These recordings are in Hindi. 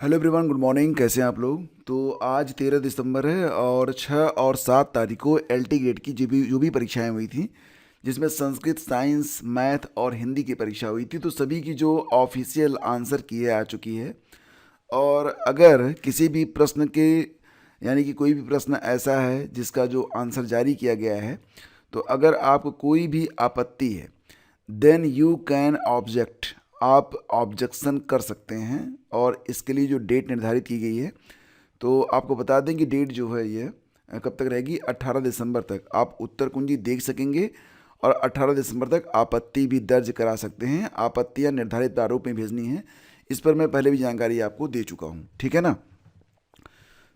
Hello everyone, good morning. कैसे हैं आप लोग? तो आज 13 दिसंबर है और 6 और 7 तारीख को एलटी गेट की जो भी परीक्षाएं हुई थी, जिसमें संस्कृत, साइंस, मैथ और हिंदी की परीक्षा हुई थी, तो सभी की जो ऑफिशियल आंसर की है आ चुकी है। और अगर किसी भी प्रश्न के यानी कि कोई भी प्रश्न ऐसा है जिसका जो आंसर जारी किया गया है, तो अगर आपको कोई भी आपत्ति है, देन यू कैन ऑब्जेक्ट, आप ऑब्जेक्शन कर सकते हैं। और इसके लिए जो डेट निर्धारित की गई है, तो आपको बता दें कि डेट जो है ये कब तक रहेगी, 18 दिसंबर तक आप उत्तर कुंजी देख सकेंगे और 18 दिसंबर तक आपत्ति भी दर्ज करा सकते हैं। आपत्तियां निर्धारित प्रारूप में भेजनी है। इस पर मैं पहले भी जानकारी आपको दे चुका हूँ, ठीक है ना।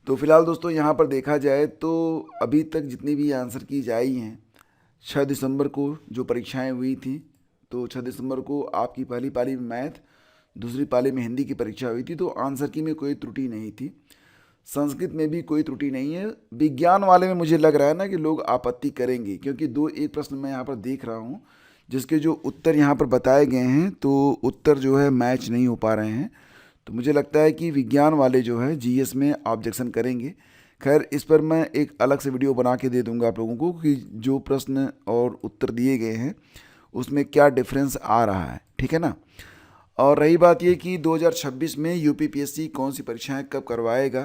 तो फिलहाल दोस्तों यहाँ पर देखा जाए तो अभी तक जितनी भी आंसर की जाई हैं, 6 दिसंबर को जो परीक्षाएं हुई थी, तो 6 दिसंबर को आपकी पहली पाली में मैथ, दूसरी पाली में हिंदी की परीक्षा हुई थी, तो आंसर की में कोई त्रुटि नहीं थी। संस्कृत में भी कोई त्रुटि नहीं है। विज्ञान वाले में मुझे लग रहा है ना कि लोग आपत्ति करेंगे, क्योंकि दो एक प्रश्न मैं यहाँ पर देख रहा हूँ जिसके जो उत्तर यहाँ पर बताए गए हैं, तो उत्तर जो है मैच नहीं हो पा रहे हैं। तो मुझे लगता है कि विज्ञान वाले जो है जीएस में ऑब्जेक्शन करेंगे। खैर, इस पर मैं एक अलग से वीडियो बना के दे दूंगा आप लोगों को कि जो प्रश्न और उत्तर दिए गए हैं उसमें क्या डिफरेंस आ रहा है, ठीक है ना। और रही बात ये कि 2026 में यूपीपीएससी कौन सी परीक्षाएं कब करवाएगा,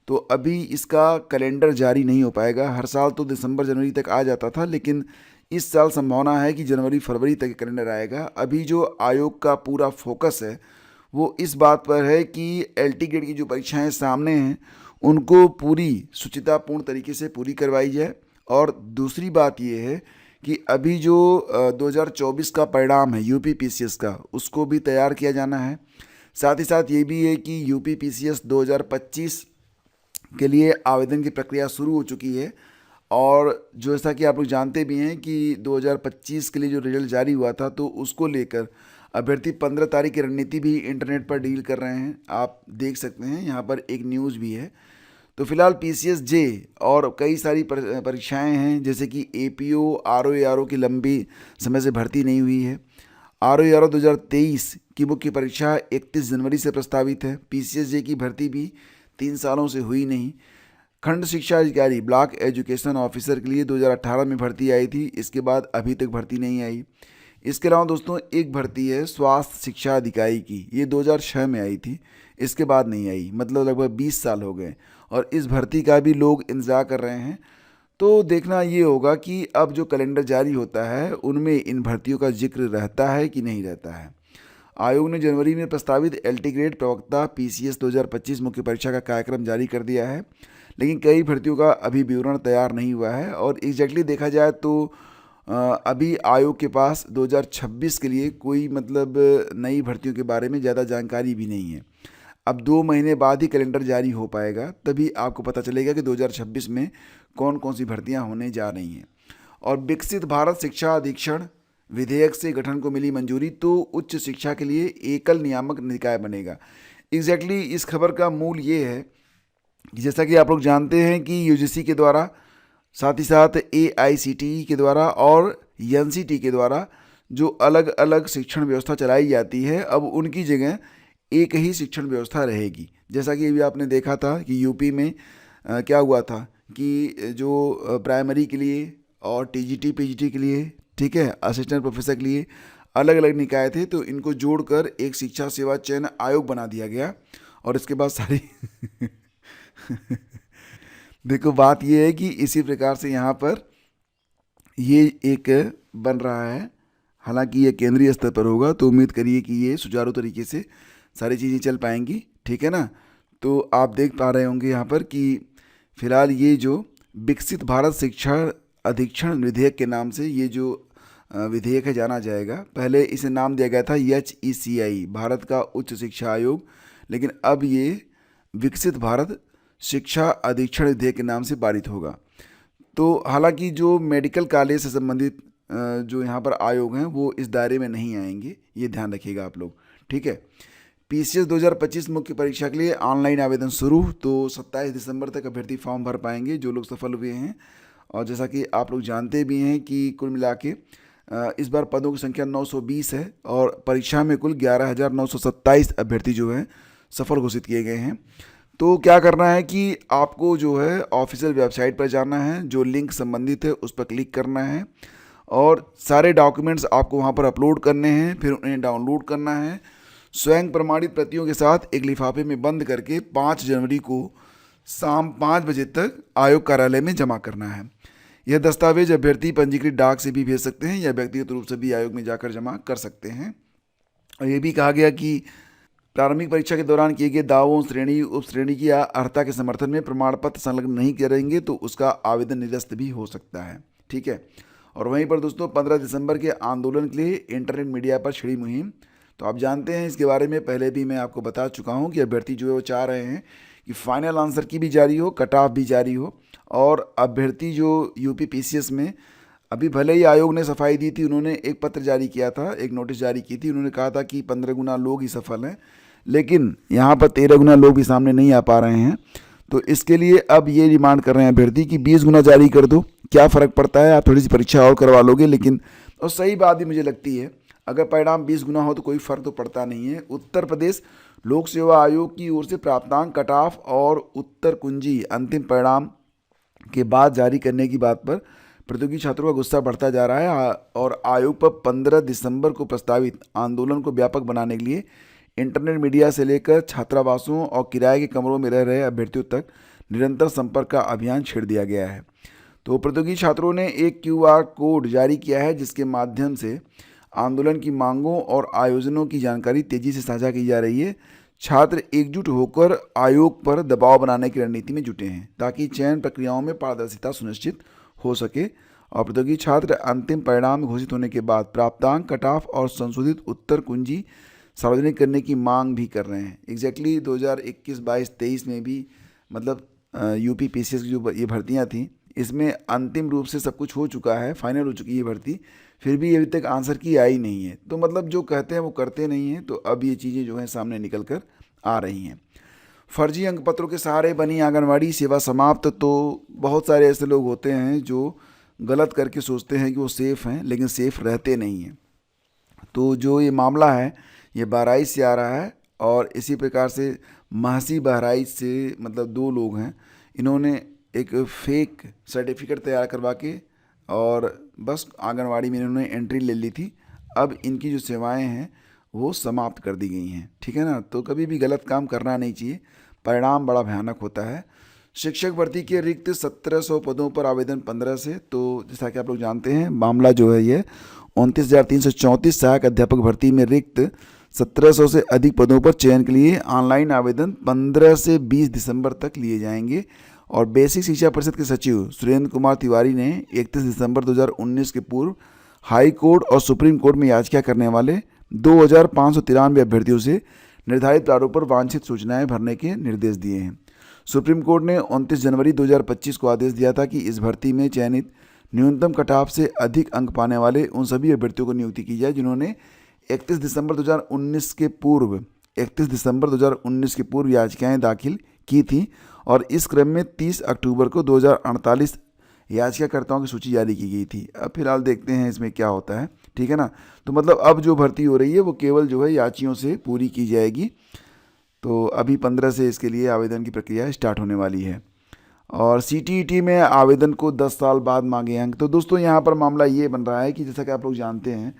तो अभी इसका कैलेंडर जारी नहीं हो पाएगा। हर साल तो दिसंबर जनवरी तक आ जाता था, लेकिन इस साल संभावना है कि जनवरी फरवरी तक कैलेंडर आएगा। अभी जो आयोग का पूरा फोकस है वो इस बात पर है कि एलटी गेट की जो परीक्षाएं सामने हैं उनको पूरी शुचितापूर्ण तरीके से पूरी करवाई जाए। और दूसरी बात ये है कि अभी जो 2024 का परिणाम है यूपी पीसीएस का, उसको भी तैयार किया जाना है। साथ ही साथ ये भी है कि यूपी पीसीएस 2025 के लिए आवेदन की प्रक्रिया शुरू हो चुकी है। और जैसा कि आप लोग जानते भी हैं कि 2025 के लिए जो रिजल्ट जारी हुआ था, तो उसको लेकर अभ्यर्थी 15 तारीख की रणनीति भी इंटरनेट पर डील कर रहे हैं। आप देख सकते हैं, यहाँ पर एक न्यूज़ भी है। तो फिलहाल पीसीएस जे और कई सारी परीक्षाएं हैं, जैसे कि एपीओ, आरओ की लंबी समय से भर्ती नहीं हुई है। आरओ 2023 की मुख्य परीक्षा 31 जनवरी से प्रस्तावित है। पीसीएस जे की भर्ती भी 3 सालों से हुई नहीं। खंड शिक्षा अधिकारी, ब्लॉक एजुकेशन ऑफिसर के लिए 2018 में भर्ती आई थी, इसके बाद अभी तक भर्ती नहीं आई। इसके अलावा दोस्तों एक भर्ती है स्वास्थ्य शिक्षा अधिकारी की, ये 2006 में आई थी, इसके बाद नहीं आई, मतलब लगभग 20 साल हो गए और इस भर्ती का भी लोग इंतजार कर रहे हैं। तो देखना ये होगा कि अब जो कैलेंडर जारी होता है उनमें इन भर्तियों का जिक्र रहता है कि नहीं रहता है। आयोग ने जनवरी में प्रस्तावित एलटी ग्रेड प्रवक्ता पीसीएस 2025 मुख्य परीक्षा का कार्यक्रम जारी कर दिया है, लेकिन कई भर्तियों का अभी विवरण तैयार नहीं हुआ है। और एग्जैक्टली देखा जाए तो अभी आयोग के पास 2026 के लिए कोई मतलब नई भर्तियों के बारे में ज़्यादा जानकारी भी नहीं है। अब 2 महीने बाद ही कैलेंडर जारी हो पाएगा, तभी आपको पता चलेगा कि 2026 में कौन कौन सी भर्तियां होने जा रही हैं। और विकसित भारत शिक्षा अधीक्षण विधेयक से गठन को मिली मंजूरी, तो उच्च शिक्षा के लिए एकल नियामक निकाय बनेगा। एग्जैक्टली इस खबर का मूल ये है कि जैसा कि आप लोग जानते हैं कि यूजीसी के द्वारा, साथ ही साथ एआईसीटीई के द्वारा और एनसीटी के द्वारा जो अलग अलग शिक्षण व्यवस्था चलाई जाती है, अब उनकी जगह एक ही शिक्षण व्यवस्था रहेगी। जैसा कि अभी आपने देखा था कि यूपी में क्या हुआ था कि जो प्राइमरी के लिए और टीजीटी पीजीटी के लिए, ठीक है, असिस्टेंट प्रोफेसर के लिए अलग अलग निकाय थे, तो इनको जोड़कर एक शिक्षा सेवा चयन आयोग बना दिया गया। और इसके बाद सारी देखो बात ये है कि इसी प्रकार से यहाँ पर ये एक बन रहा है। हालांकि ये केंद्रीय स्तर पर होगा, तो उम्मीद करिए कि ये सुचारू तरीके से सारी चीज़ें चल पाएंगी, ठीक है ना। तो आप देख पा रहे होंगे यहाँ पर कि फिलहाल ये जो विकसित भारत शिक्षा अधीक्षण विधेयक के नाम से ये जो विधेयक है जाना जाएगा। पहले इसे नाम दिया गया था HECI, भारत का उच्च शिक्षा आयोग, लेकिन अब ये विकसित भारत शिक्षा अधीक्षण विधेयक के नाम से पारित होगा। तो हालांकि जो मेडिकल कॉलेज से संबंधित जो यहाँ पर आयोग हैं वो इस दायरे में नहीं आएंगे, ये ध्यान रखिएगा आप लोग, ठीक है। पीसीएस 2025 मुख्य परीक्षा के लिए ऑनलाइन आवेदन शुरू, तो 27 दिसंबर तक अभ्यर्थी फॉर्म भर पाएंगे जो लोग सफल हुए हैं। और जैसा कि आप लोग जानते भी हैं कि कुल मिला के इस बार पदों की संख्या 920 है और परीक्षा में कुल 11,927 अभ्यर्थी जो हैं सफल घोषित किए गए हैं। तो क्या करना है कि आपको जो है ऑफिशियल वेबसाइट पर जाना है, जो लिंक संबंधित है उस पर क्लिक करना है और सारे डॉक्यूमेंट्स आपको वहाँ पर अपलोड करने हैं, फिर उन्हें डाउनलोड करना है। स्वयं प्रमाणित प्रतियों के साथ एक लिफाफे में बंद करके 5 जनवरी को शाम 5 बजे तक आयोग कार्यालय में जमा करना है। यह दस्तावेज अभ्यर्थी पंजीकृत डाक से भी भेज सकते हैं या व्यक्तिगत रूप से भी आयोग में जाकर जमा कर सकते हैं। और ये भी कहा गया कि प्रारंभिक परीक्षा के दौरान किए गए दावों, श्रेणी, उप श्रेणी की या अर्हता के समर्थन में प्रमाण पत्र संलग्न नहीं करेंगे तो उसका आवेदन निरस्त भी हो सकता है। ठीक है। और वहीं पर दोस्तों 15 दिसंबर के आंदोलन के लिए इंटरनेट मीडिया पर छिड़ी मुहिम, तो आप जानते हैं इसके बारे में पहले भी मैं आपको बता चुका हूं कि अभ्यर्थी जो है वो चाह रहे हैं कि फाइनल आंसर की भी जारी हो, कट ऑफ भी जारी हो। और अभ्यर्थी जो यूपी पीसीएस में अभी भले ही आयोग ने सफाई दी थी, उन्होंने एक पत्र जारी किया था, एक नोटिस जारी की थी, उन्होंने कहा था कि 15 गुना लोग ही सफल हैं, लेकिन यहाँ पर 13 गुना लोग भी सामने नहीं आ पा रहे हैं। तो इसके लिए अब ये डिमांड कर रहे हैं अभ्यर्थी कि 20 गुना जारी कर दो, क्या फ़र्क पड़ता है, आप थोड़ी सी परीक्षा और करवा लोगे। लेकिन और सही बात भी मुझे लगती है, अगर परिणाम 20 गुना हो तो कोई फ़र्क तो पड़ता नहीं है। उत्तर प्रदेश लोक सेवा आयोग की ओर से प्राप्तांक, कट ऑफ और उत्तर कुंजी अंतिम परिणाम के बाद जारी करने की बात पर प्रतियोगी छात्रों का गुस्सा बढ़ता जा रहा है और आयोग पर 15 दिसंबर को प्रस्तावित आंदोलन को व्यापक बनाने के लिए इंटरनेट मीडिया से लेकर छात्रावासों और किराए के कमरों में रह रहे अभ्यर्थियों तक निरंतर संपर्क का अभियान छेड़ दिया गया है। तो प्रतियोगी छात्रों ने एक QR कोड जारी किया है जिसके माध्यम से आंदोलन की मांगों और आयोजनों की जानकारी तेजी से साझा की जा रही है। छात्र एकजुट होकर आयोग पर दबाव बनाने की रणनीति में जुटे हैं ताकि चयन प्रक्रियाओं में पारदर्शिता सुनिश्चित हो सके। और प्रतियोगी छात्र अंतिम परिणाम घोषित होने के बाद प्राप्तांक, कट ऑफ और संशोधित उत्तर कुंजी सार्वजनिक करने की मांग भी कर रहे हैं। एग्जैक्टली 2021, 22, 23 में भी मतलब यूपी पीसीएस की जो ये भर्तियां थी, इसमें अंतिम रूप से सब कुछ हो चुका है, फाइनल हो चुकी है भर्ती, फिर भी अभी तक आंसर की आई नहीं है। तो मतलब जो कहते हैं वो करते नहीं हैं। तो अब ये चीज़ें जो हैं सामने निकल कर आ रही हैं। फर्जी अंक पत्रों के सहारे बनी आंगनवाड़ी सेवा समाप्त। तो बहुत सारे ऐसे लोग होते हैं जो गलत करके सोचते हैं कि वो सेफ़ हैं, लेकिन सेफ़ रहते नहीं हैं। तो जो ये मामला है ये बहराइच से आ रहा है और इसी प्रकार से महसी बहराइच से मतलब 2 लोग हैं, इन्होंने एक फेक सर्टिफिकेट तैयार करवा के और बस आंगनवाड़ी में इन्होंने एंट्री ले ली थी। अब इनकी जो सेवाएं हैं वो समाप्त कर दी गई हैं। ठीक है ना। तो कभी भी गलत काम करना नहीं चाहिए, परिणाम बड़ा भयानक होता है। शिक्षक भर्ती के रिक्त 1700 पदों पर आवेदन 15 से। तो जैसा कि आप लोग जानते हैं मामला जो है ये 29,334 सहायक अध्यापक भर्ती में रिक्त 1700 से अधिक पदों पर चयन के लिए ऑनलाइन आवेदन 15 से 20 दिसंबर तक लिए जाएंगे। और बेसिक शिक्षा परिषद के सचिव सुरेंद्र कुमार तिवारी ने 31 दिसंबर 2019 के पूर्व हाई कोर्ट और सुप्रीम कोर्ट में याचिका करने वाले 2593 अभ्यर्थियों से निर्धारित प्रारूप पर वांछित सूचनाएं भरने के निर्देश दिए हैं। सुप्रीम कोर्ट ने 29 जनवरी 2025 को आदेश दिया था कि इस भर्ती में चयनित न्यूनतम कट ऑफ से अधिक अंक पाने वाले उन सभी अभ्यर्थियों को नियुक्ति की जाए जिन्होंने 31 दिसंबर 2019 के पूर्व याचिकाएं दाखिल की थी। और इस क्रम में 30 अक्टूबर को 2048 याचिकाकर्ताओं की सूची जारी की गई थी। अब फिलहाल देखते हैं इसमें क्या होता है। ठीक है ना। तो मतलब अब जो भर्ती हो रही है वो केवल जो है याचियों से पूरी की जाएगी। तो अभी 15 से इसके लिए आवेदन की प्रक्रिया स्टार्ट होने वाली है। और CTET में आवेदन को 10 साल बाद मांगे अंक। तो दोस्तों यहाँ पर मामला ये बन रहा है कि जैसा कि आप लोग जानते हैं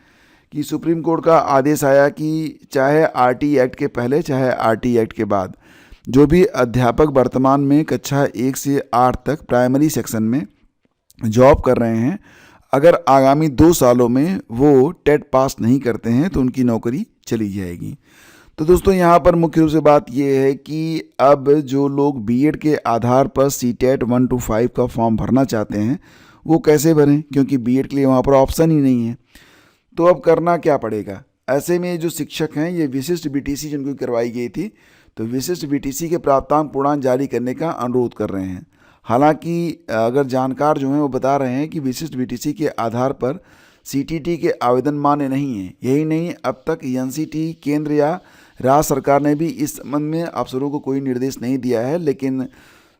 कि सुप्रीम कोर्ट का आदेश आया कि चाहे RT एक्ट के पहले चाहे RT एक्ट के बाद जो भी अध्यापक वर्तमान में कक्षा 1 से 8 तक प्राइमरी सेक्शन में जॉब कर रहे हैं, अगर आगामी 2 सालों में वो टेट पास नहीं करते हैं तो उनकी नौकरी चली जाएगी। तो दोस्तों यहाँ पर मुख्य रूप से बात यह है कि अब जो लोग बीएड के आधार पर CTET 1 to 5 का फॉर्म भरना चाहते हैं वो कैसे भरें, क्योंकि बीएड के लिए वहाँ पर ऑप्शन ही नहीं है। तो अब करना क्या पड़ेगा। ऐसे में जो शिक्षक हैं ये विशिष्ट BTC जिनको करवाई गई थी तो विशिष्ट BTC के प्राप्तांक पूर्णांक जारी करने का अनुरोध कर रहे हैं। हालांकि अगर जानकार जो हैं वो बता रहे हैं कि विशिष्ट BTC के आधार पर CTET के आवेदन मान्य नहीं है। यही नहीं, अब तक NCT केंद्र या राज्य सरकार ने भी इस संबंध में अफसरों को कोई निर्देश नहीं दिया है। लेकिन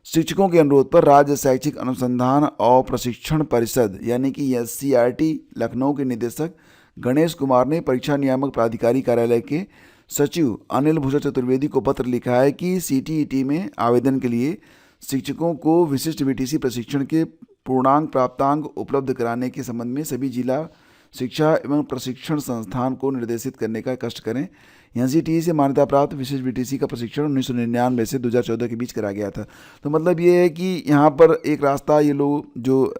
शिक्षकों के अनुरोध पर राज्य शैक्षिक अनुसंधान और प्रशिक्षण परिषद यानी कि SCRT लखनऊ के निदेशक गणेश कुमार ने परीक्षा नियामक प्राधिकारी कार्यालय के सचिव अनिल भूषण चतुर्वेदी को पत्र लिखा है कि CTET में आवेदन के लिए शिक्षकों को विशिष्ट VTC प्रशिक्षण के पूर्णांक प्राप्तांक उपलब्ध कराने के संबंध में सभी जिला शिक्षा एवं प्रशिक्षण संस्थान को निर्देशित करने का कष्ट करें। NCTE से मान्यता प्राप्त विशिष्ट VTC का प्रशिक्षण 1999 से 2014 के बीच करा गया था। तो मतलब ये है कि यहाँ पर एक रास्ता ये लोग जो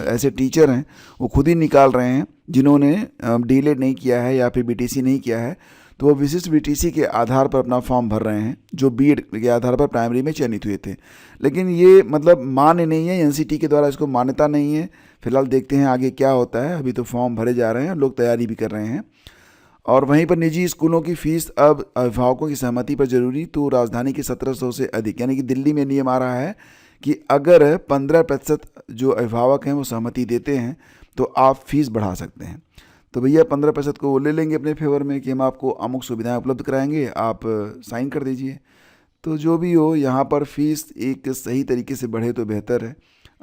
ऐसे टीचर हैं वो खुद ही निकाल रहे हैं जिन्होंने डीलेड नहीं किया है या फिर BTC नहीं किया है, तो वो विशिष्ट VTC के आधार पर अपना फॉर्म भर रहे हैं जो BEd के आधार पर प्राइमरी में चयनित हुए थे। लेकिन ये मतलब मान्य नहीं है, NCTE के द्वारा इसको मान्यता नहीं है। फिलहाल देखते हैं आगे क्या होता है। अभी तो फॉर्म भरे जा रहे हैं, लोग तैयारी भी कर रहे हैं। और वहीं पर निजी स्कूलों की फ़ीस अब अभिभावकों की सहमति पर जरूरी, तो राजधानी के 1700 से अधिक, यानी कि दिल्ली में नियम आ रहा है कि अगर 15% जो अभिभावक हैं वो सहमति देते हैं तो आप फीस बढ़ा सकते हैं। तो भैया 15% को वो ले लेंगे अपने फेवर में कि हम आपको अमुक सुविधाएं उपलब्ध कराएंगे, आप साइन कर दीजिए। तो जो भी हो, यहाँ पर फीस एक सही तरीके से बढ़े तो बेहतर है।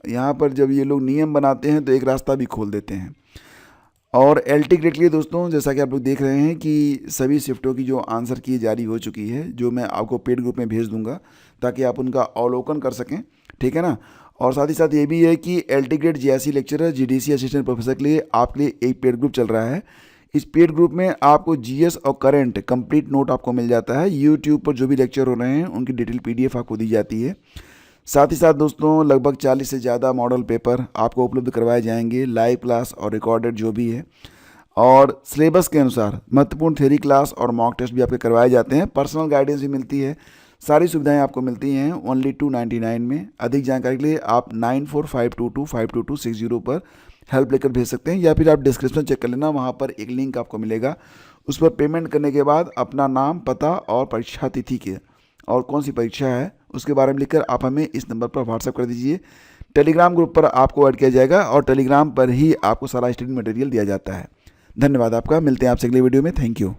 यहाँ पर जब ये लोग नियम बनाते हैं तो एक रास्ता भी खोल देते हैं। और LT ग्रेड के लिए दोस्तों, जैसा कि आप लोग देख रहे हैं कि सभी शिफ्टों की जो आंसर की जारी हो चुकी है, जो मैं आपको पेड ग्रुप में भेज दूंगा ताकि आप उनका अवलोकन कर सकें, ठीक है ना। और साथ ही साथ ये भी है कि LT grade GIC lecturer GDC assistant professor के लिए आपके लिए एक पेड ग्रुप चल रहा है। इस पेड ग्रुप में आपको GS और करंट कंप्लीट नोट आपको मिल जाता है। यूट्यूब पर जो भी लेक्चर हो रहे हैं उनकी डिटेल PDF आपको दी जाती है। साथ ही साथ दोस्तों लगभग 40 से ज़्यादा मॉडल पेपर आपको उपलब्ध करवाए जाएंगे, लाइव क्लास और रिकॉर्डेड जो भी है। और सिलेबस के अनुसार महत्वपूर्ण थ्योरी क्लास और मॉक टेस्ट भी आपके करवाए जाते हैं। पर्सनल गाइडेंस भी मिलती है। सारी सुविधाएं आपको मिलती हैं ओनली 299 में। अधिक जानकारी के लिए आप 9452252260 पर हेल्प लेकर भेज सकते हैं, या फिर आप डिस्क्रिप्शन चेक कर लेना, वहाँ पर एक लिंक आपको मिलेगा। उस पर पेमेंट करने के बाद अपना नाम, पता और परीक्षा तिथि के और कौन सी परीक्षा है उसके बारे में लिखकर आप हमें इस नंबर पर व्हाट्सएप कर दीजिए। टेलीग्राम ग्रुप पर आपको ऐड किया जाएगा और टेलीग्राम पर ही आपको सारा स्टडी मटेरियल दिया जाता है। धन्यवाद आपका। मिलते हैं आपसे अगले वीडियो में। Thank you.